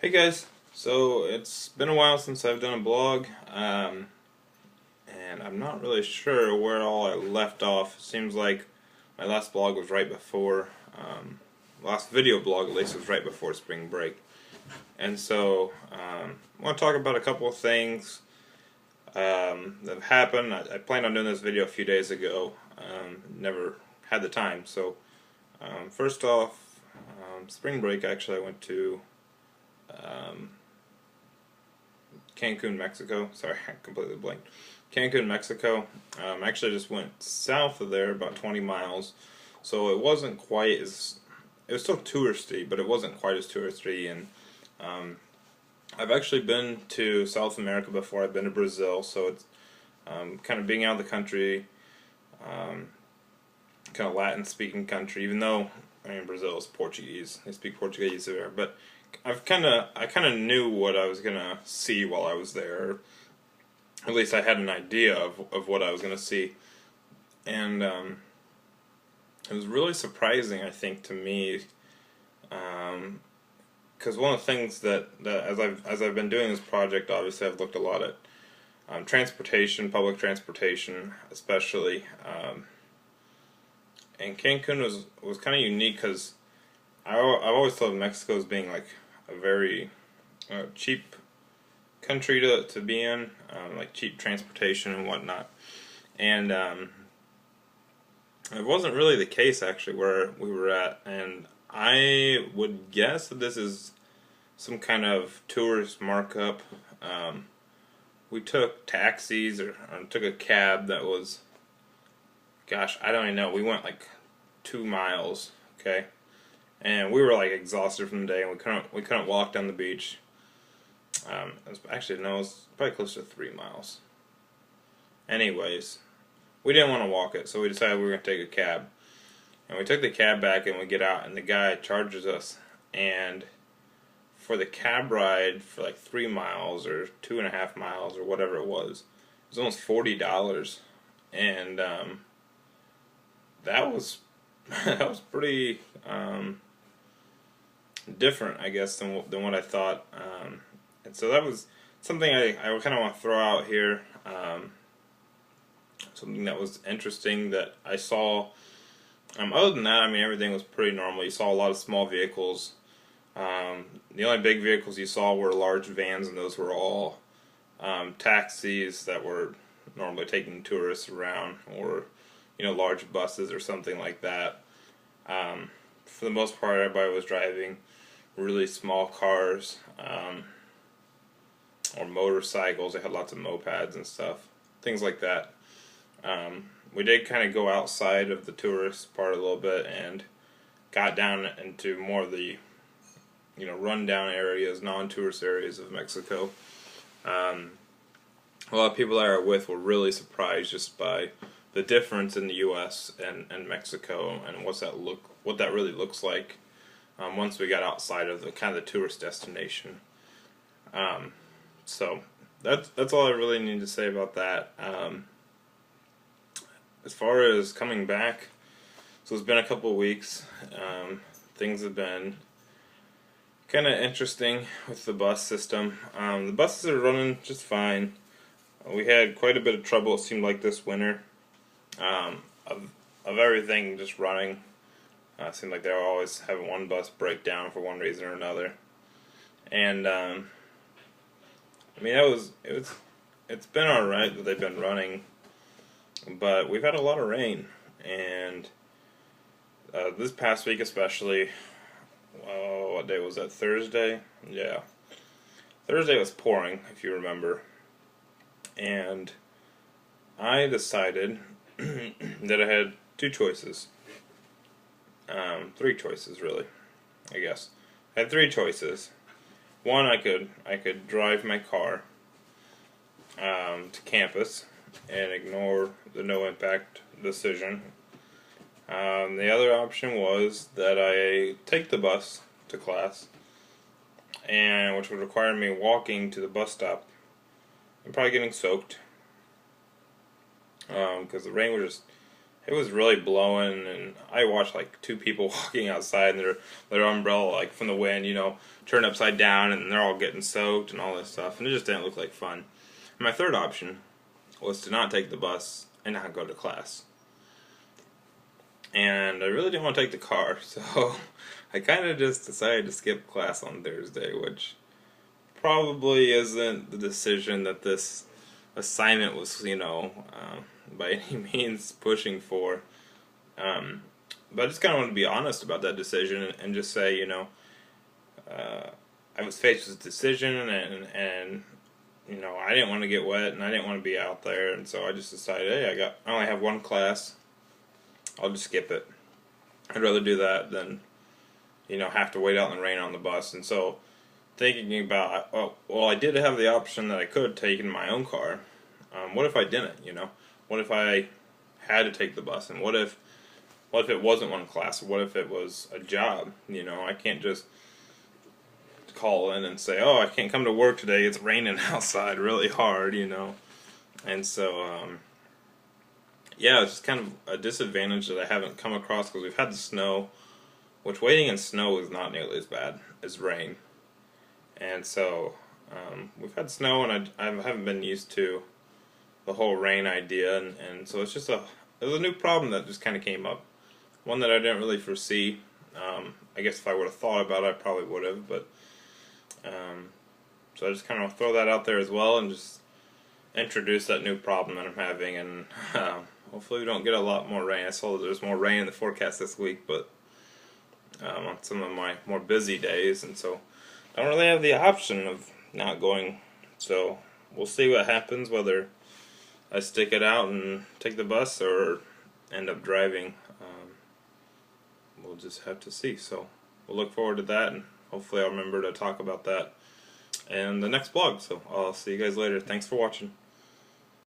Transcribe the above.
Hey guys, so it's been a while since I've done a blog, and I'm not really sure where all I left off. Seems like my last blog was right before, last video blog at least was right before spring break. And so, I want to talk about a couple of things that have happened. I planned on doing this video a few days ago, never had the time. So, first off, spring break actually I went to Cancun, Mexico. Sorry, I completely blanked. Cancun, Mexico. I actually just went south of there about 20 miles, so it wasn't quite as. It was still touristy, but it wasn't quite as touristy. And I've actually been to South America before. I've been to Brazil, so it's kind of being out of the country, kind of Latin-speaking country. Even though Brazil is Portuguese, they speak Portuguese there, but I kind of knew what I was gonna see while I was there. At least I had an idea of what I was gonna see, and it was really surprising, I think, to me, because one of the things that as I've been doing this project, obviously I've looked a lot at transportation, public transportation, especially, and Cancun was kind of unique because I've always thought of Mexico as being like a very cheap country to be in, like cheap transportation and whatnot. And it wasn't really the case actually where we were at. And I would guess that this is some kind of tourist markup. We took taxis or took a cab that was, gosh, I don't even know. We went like 2 miles, okay? And we were like exhausted from the day, and we couldn't walk down the beach. Actually, no, it was probably close to 3 miles. Anyways, we didn't want to walk it, so we decided we were gonna take a cab. And we took the cab back, and we get out, and the guy charges us. And for the cab ride for like 3 miles or 2.5 miles or whatever it was almost $40. And that was that was pretty different, I guess, than what I thought. And so that was something I kind of want to throw out here. Something that was interesting that I saw. Other than that, everything was pretty normal. You saw a lot of small vehicles. The only big vehicles you saw were large vans, and those were all taxis that were normally taking tourists around, or large buses or something like that. For the most part, everybody was driving really small cars, or motorcycles. They had lots of mopeds and stuff, things like that. We did kind of go outside of the tourist part a little bit and got down into more of the rundown areas, non-tourist areas of Mexico. A lot of people that I were with were really surprised just by the difference in the U.S. and Mexico, and what that really looks like once we got outside of the kind of the tourist destination. So that's all I really need to say about that. As far as coming back, so it's been a couple of weeks. Things have been kind of interesting with the bus system. The buses are running just fine. We had quite a bit of trouble, it seemed like, this winter, of everything just running. It seemed like they were always having one bus break down for one reason or another. And it's been alright that they've been running, but we've had a lot of rain, and this past week especially. What day was that? Thursday? Yeah. Thursday was pouring, if you remember. And I decided that I had 2 choices. 3 choices, really, I guess. I had 3 choices. One, I could drive my car to campus and ignore the no-impact decision. The other option was that I take the bus to class, and which would require me walking to the bus stop and probably getting soaked, because the rain was just it was really blowing, and I watched like two people walking outside, and their umbrella like from the wind, turned upside down, and they're all getting soaked and all this stuff, and it just didn't look like fun. And my third option was to not take the bus and not go to class. And I really didn't want to take the car, so I kind of just decided to skip class on Thursday, which probably isn't the decision that this assignment was, by any means pushing for. But I just kind of want to be honest about that decision and just say, I was faced with a decision, and I didn't want to get wet and I didn't want to be out there, and so I just decided, hey, I only have one class. I'll just skip it. I'd rather do that than have to wait out in the rain on the bus. And so thinking about, well, I did have the option that I could have taken my own car. What if I didn't? What if I had to take the bus? And what if it wasn't one class? What if it was a job? I can't just call in and say, oh, I can't come to work today, it's raining outside really hard, And so, yeah, it's just kind of a disadvantage that I haven't come across because we've had the snow, which waiting in snow is not nearly as bad as rain. And so, we've had snow, and I haven't been used to the whole rain idea, and so it was a new problem that just kind of came up. One that I didn't really foresee. I guess if I would have thought about it, I probably would have, but so I just kind of throw that out there as well and just introduce that new problem that I'm having, and hopefully we don't get a lot more rain. I saw that there's more rain in the forecast this week, but on some of my more busy days, and so I don't really have the option of not going. So we'll see what happens, whether I stick it out and take the bus or end up driving. We'll just have to see. So we'll look forward to that, and hopefully I'll remember to talk about that in the next vlog. So I'll see you guys later. Thanks for watching.